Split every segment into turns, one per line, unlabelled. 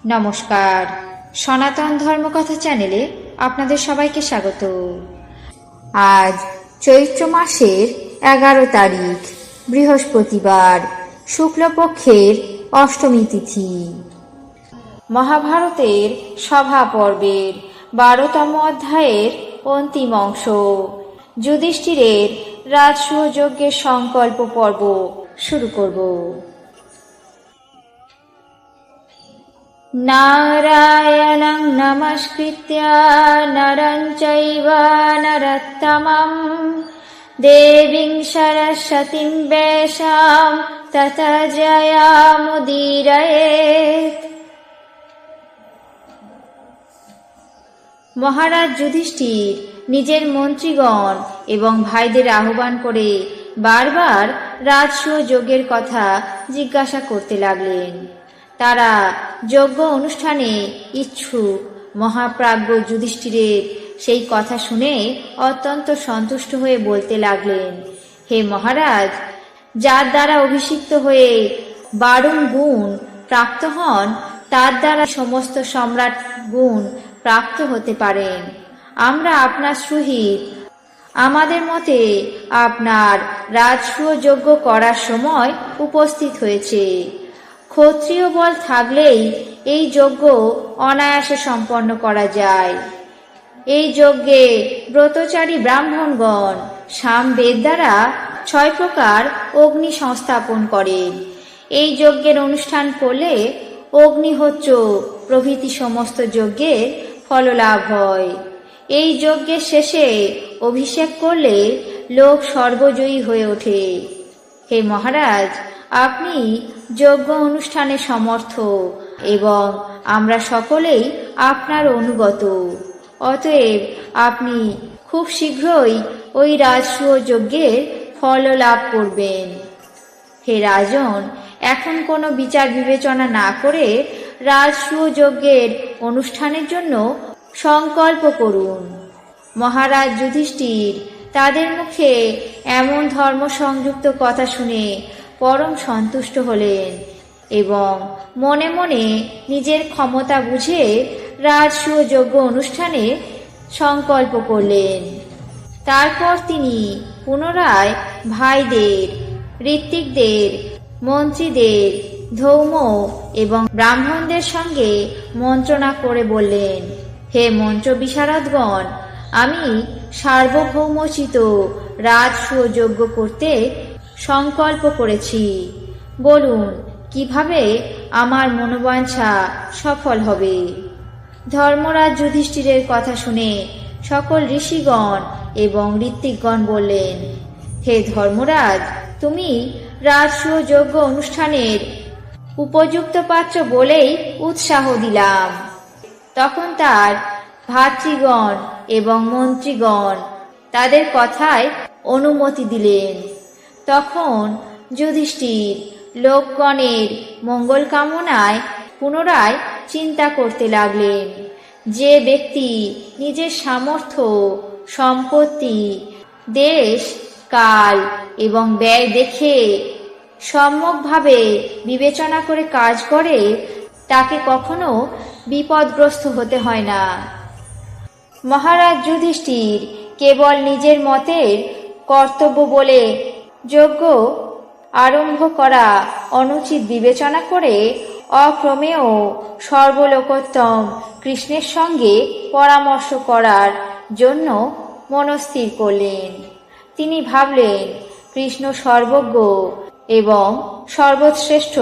নমস্কার, সনাতন ধর্মকথা চ্যানেলে আপনাদের সবাইকে স্বাগত। আজ চৈত্র মাসের 11 তারিখ, বৃহস্পতিবার, শুক্লপক্ষের অষ্টমী তিথি। মহাভারতের সভা পর্বের 12তম অধ্যায়ের অন্তিম অংশ, যুধিষ্ঠিরের রাজসূয় যজ্ঞের সংকল্প পর্ব শুরু করব। নারায়ণং নমস্কৃত্য নরং চৈব নরোত্তমং দেবীং সরস্বতীং ব্যাসাং ততো জয়মুদীরয়েৎ। মহারাজ যুধিষ্ঠির নিজের মন্ত্রীগণ এবং ভাইদের আহ্বান করে বারবার রাজসূয় যজ্ঞের কথা জিজ্ঞাসা করতে লাগলেন। তারা যজ্ঞ অনুষ্ঠানে ইচ্ছুক। মহাপ্রাজ্ঞ যুধিষ্ঠিরের সেই কথা শুনে অত্যন্ত সন্তুষ্ট হয়ে বলতে লাগলেন, হে মহারাজ, যার দ্বারা অভিষিক্ত হয়ে 12 গুণ প্রাপ্ত হন, তার দ্বারা সমস্ত সম্রাট গুণ প্রাপ্ত হতে পারেন। আমরা আপনার সহিত আমাদের মতে আপনার রাজসূয় যজ্ঞ করার সময় উপস্থিত হয়েছে। ক্ষত্রিয় বল থাকলেই এই যজ্ঞ অনায়াসে সম্পন্ন করা যায়। এই যজ্ঞে ব্রতচারী ব্রাহ্মণগণ সামবেদ দ্বারা 6 প্রকার অগ্নি সংস্থাপন করেন। এই যজ্ঞের অনুষ্ঠান করলে অগ্নিহোত্র প্রভৃতি সমস্ত যজ্ঞের ফললাভ হয়। এই যজ্ঞের শেষে অভিষেক করলে লোক সর্বজয়ী হয়ে ওঠে। হে মহারাজ, আপনি যজ্ঞ অনুষ্ঠানে সমর্থ এবং আমরা সকলেই আপনার অনুগত। অতএব আপনি খুব শীঘ্রই ওই রাজসূয় যজ্ঞের ফল লাভ করবেন। হে রাজন, এখন কোনো বিচার বিবেচনা না করে রাজসূয় যজ্ঞের অনুষ্ঠানের জন্য সংকল্প করুন। মহারাজ যুধিষ্ঠির তাদের মুখে এমন ধর্ম সংযুক্ত কথা শুনে পরম সন্তুষ্ট হলেন এবং মনে মনে নিজের ক্ষমতা বুঝে রাজসূয় যজ্ঞ অনুষ্ঠানে সংকল্প করলেন। তারপর তিনি পুনরায় ভাইদের, ঋত্বিকদের, মন্ত্রীদের, ধৌম এবং ব্রাহ্মণদের সঙ্গে মন্ত্রণা করে বললেন, হে মন্ত্র বিশারদগণ, আমি সার্বভৌমোচিত রাজসূয় যজ্ঞ করতে সংকল্প করেছি। বলুন কিভাবে আমার মনোবাঞ্ছা সফল হবে। ধর্মরাজ যুধিষ্ঠিরের কথা শুনে সকল ঋষিগণ এবং ঋত্বিকগণ বললেন, হে ধর্মরাজ, তুমি রাজসূয় যজ্ঞ অনুষ্ঠানের উপযুক্ত পাত্র বলেই উৎসাহ দিলাম। তখন তার ভাতৃগণ এবং মন্ত্রীগণ তাদের কথায় অনুমতি দিলেন। তখন যুধিষ্ঠির লোকগণের মঙ্গল কামনায় পুনরায় চিন্তা করতে লাগলেন। যে ব্যক্তি নিজের সামর্থ্য, সম্পত্তি, দেশ, কাল এবং ব্যয় দেখে সম্যকভাবে বিবেচনা করে কাজ করে, তাকে কখনো বিপদগ্রস্ত হতে হয় না। মহারাজ যুধিষ্ঠির কেবল নিজের মতের কর্তব্য বলে যজ্ঞ আরম্ভ করা অনুচিত বিবেচনা করে অপ্রমেয় সর্বলোকোত্তম কৃষ্ণের সঙ্গে পরামর্শ করার জন্য মনস্থির করলেন। তিনি ভাবলেন, কৃষ্ণ সর্বজ্ঞ এবং সর্বশ্রেষ্ঠ,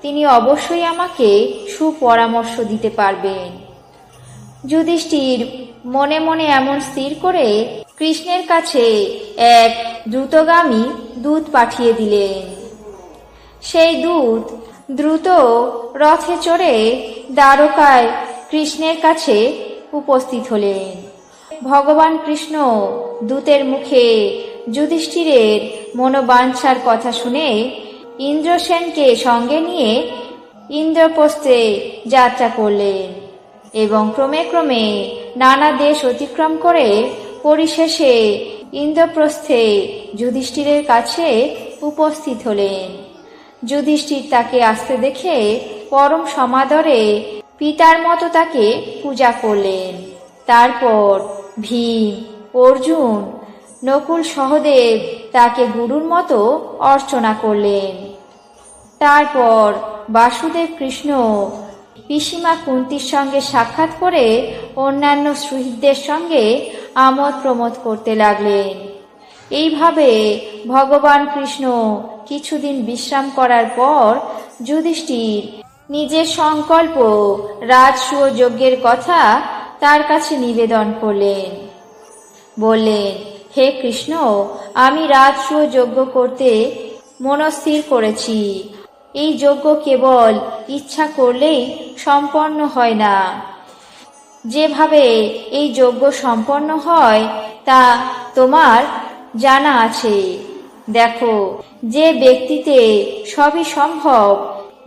তিনি অবশ্যই আমাকে সুপরামর্শ দিতে পারবেন। যুধিষ্ঠির মনে মনে এমন স্থির করে কৃষ্ণের কাছে এক দ্রুতগামী দূত পাঠিয়ে দিলেন। সেই দূত দ্রুত রথে চড়ে দ্বারকায় কৃষ্ণের কাছে উপস্থিত হলেন। ভগবান কৃষ্ণ দূতের মুখে যুধিষ্ঠিরের মনোবাঞ্ছার কথা শুনে ইন্দ্রসেনকে সঙ্গে নিয়ে ইন্দ্রপ্রস্থে যাত্রা করলেন এবং ক্রমে ক্রমে নানা দেশ অতিক্রম করে পরিশেষে ইন্দ্রপ্রস্থে যুধিষ্ঠিরের কাছে উপস্থিত হলেন। যুধিষ্ঠির তাকে আসতে দেখে পরম সমাদরে পিতার মতো তাকে পূজা করলেন। তারপর ভীম, অর্জুন, নকুল, সহদেব তাকে গুরুর মতো অর্চনা করলেন। তারপর বাসুদেব কৃষ্ণ পিসিমা কুন্তির সঙ্গে সাক্ষাৎ করে অন্যান্য সুহৃদদের সঙ্গে আমোদ প্রমোদ করতে লাগলেন। এইভাবে ভগবান কৃষ্ণ কিছুদিন বিশ্রাম করার পর যুধিষ্ঠির নিজের সংকল্প রাজসূয় যজ্ঞের কথা তার কাছে নিবেদন করলেন। বললেন, হে কৃষ্ণ, আমি রাজসূয় যজ্ঞ করতে মনস্থির করেছি। এই যজ্ঞ কেবল ইচ্ছা করলেই সম্পন্ন হয় না। যেভাবে এই যজ্ঞ সম্পন্ন হয় তা তোমার জানা আছে। দেখো, যে ব্যক্তিতে সবই সম্ভব,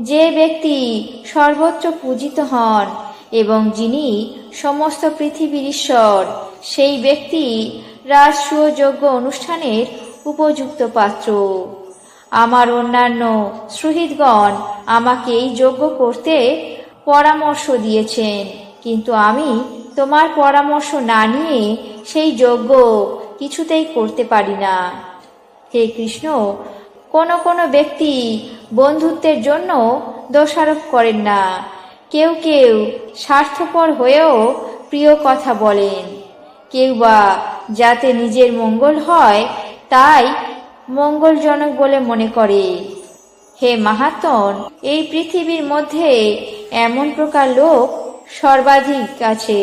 যে ব্যক্তি সর্বোচ্চ পূজিত হন এবং যিনি সমস্ত পৃথিবীর ঈশ্বর, সেই ব্যক্তি রাজসূয় যজ্ঞ অনুষ্ঠানের উপযুক্ত পাত্র। আমার অন্যান্য সুহৃদগণ আমাকে এই যজ্ঞ করতে পরামর্শ দিয়েছেন, কিন্তু আমি তোমার পরামর্শ না নিয়ে সেই যজ্ঞ কিছুতেই করতে পারি না। হে কৃষ্ণ, কোনো কোনো ব্যক্তি বন্ধুত্বের জন্য দোষারোপ করেন না। কেউ কেউ স্বার্থপর হয়েও প্রিয় কথা বলেন। কেউ বা যাতে নিজের মঙ্গল হয় তাই মঙ্গলজনক বলে মনে করে। হে মাহাত্মন, এই পৃথিবীর মধ্যে এমন প্রকার লোক সর্বাধিক আছে,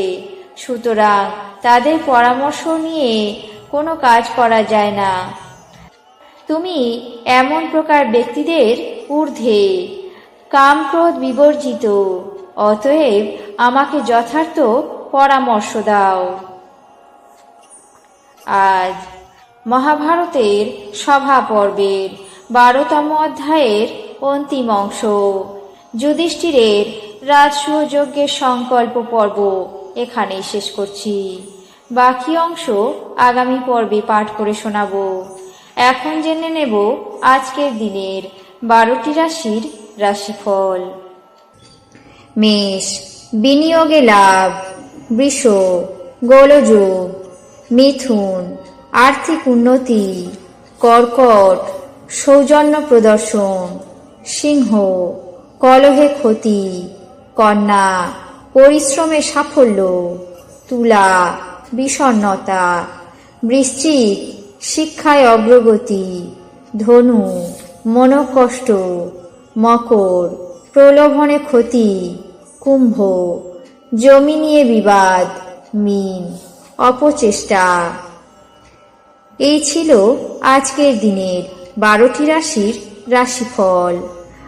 সুতরাং তাদের পরামর্শ নিয়ে কোনো কাজ করা যায় না। তুমি এমন প্রকার ব্যক্তিদের ঊর্ধ্বে, কাম ক্রোধ বিবর্জিত, অতএব আমাকে যথার্থ পরামর্শ দাও। আজ মহাভারতের সভা পর্বের 12তম অধ্যায়ের অন্তিম অংশ, যুধিষ্ঠিরের রাজসূয় যজ্ঞের সংকল্প পর্ব এখানেই শেষ করছি। বাকি অংশ আগামী পর্বে পাঠ করে শোনাবো। এখন জেনে নেব আজকের দিনের 12টি রাশির রাশিফল। মেষ, বিনিয়োগে লাভ। বৃষ, গোলযোগ। মিথুন, আর্থিক উন্নতি। কর্কট, সৌজন্য প্রদর্শন। সিংহ, কলহে ক্ষতি। কন্যা, পরিশ্রমে সাফল্য। তুলা, বিষণ্ণতা। বৃশ্চিক, শিক্ষায় অগ্রগতি। ধনু, মনোকষ্ট। মকর, প্রলোভনে ক্ষতি। কুম্ভ, জমি নিয়ে বিবাদ। মীন, অপচেষ্টা। এই ছিল আজকের দিনের 12টি রাশির রাশিফল।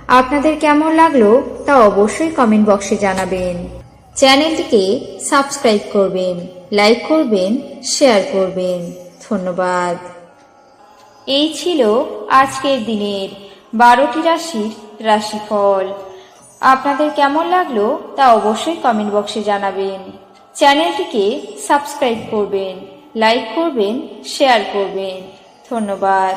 আপনাদের কেমন লাগলো তা অবশ্যই কমেন্ট বক্সে জানাবেন। চ্যানেলটিকে সাবস্ক্রাইব করবেন, লাইক করবেন, শেয়ার করবেন। ধন্যবাদ। এই ছিল আজকের দিনের 12টি রাশির রাশিফল। আপনাদের কেমন লাগলো তা অবশ্যই কমেন্ট বক্সে জানাবেন। চ্যানেলটিকে সাবস্ক্রাইব করবেন, লাইক করবেন, শেয়ার করবেন। ধন্যবাদ।